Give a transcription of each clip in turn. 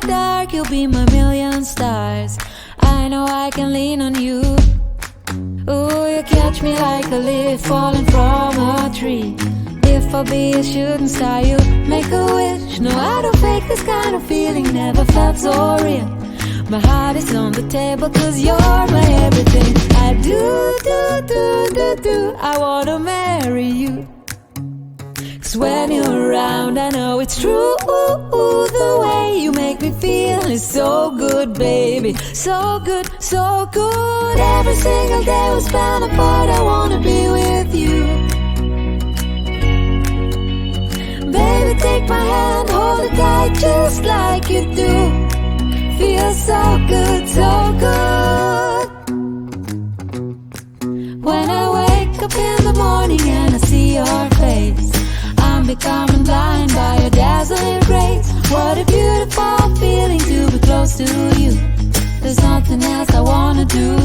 dark, you'll be my million stars. I know I can lean on you. Ooh, you catch me like a leaf falling from a tree. If I'll be a shooting star, you make a wish. No, I don't fake this kind of feeling, never felt so real. My heart is on the table, cause you're my everything. I do, I wanna marry you. Cause when you're around, I know it's true. The way you make me feel is so good, baby. So good, so good. Every single day we spend apart, I wanna be with you. Baby, take my hand, hold it tight just like you do. Feels so good, so good. When I wake up in the morning and I see your face, I'm becoming blind by your dazzling grace. What a beautiful feeling to be close to you. There's nothing else I wanna do.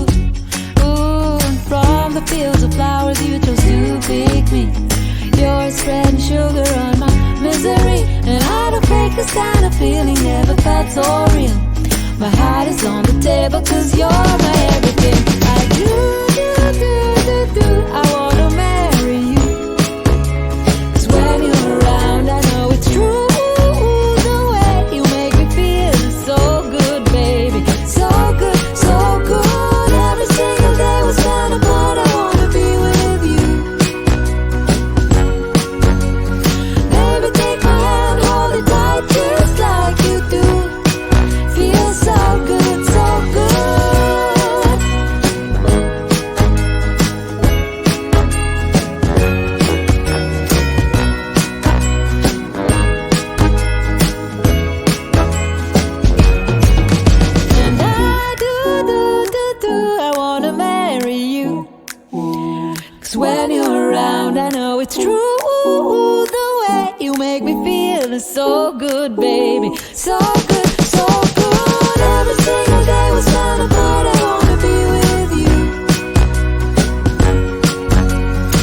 Ooh, and from the fields of flowers you chose to pick me. You're spreading sugar on my misery, and I don't fake this kind of feeling, never felt so real. My heart is on the table, cause you're my everything. I do, I wanna marry you. Cause when you're around, I know it's true. The way you make me feel is so good, baby. So good, so good. Every single day we spend apart, I wanna be with you. Baby, take my hand, hold it tight just like you do. Feels so good, so good. And I do, I wanna marry you. Cause when you're around, I know it's true. The way you make me feel is so good, baby. So good.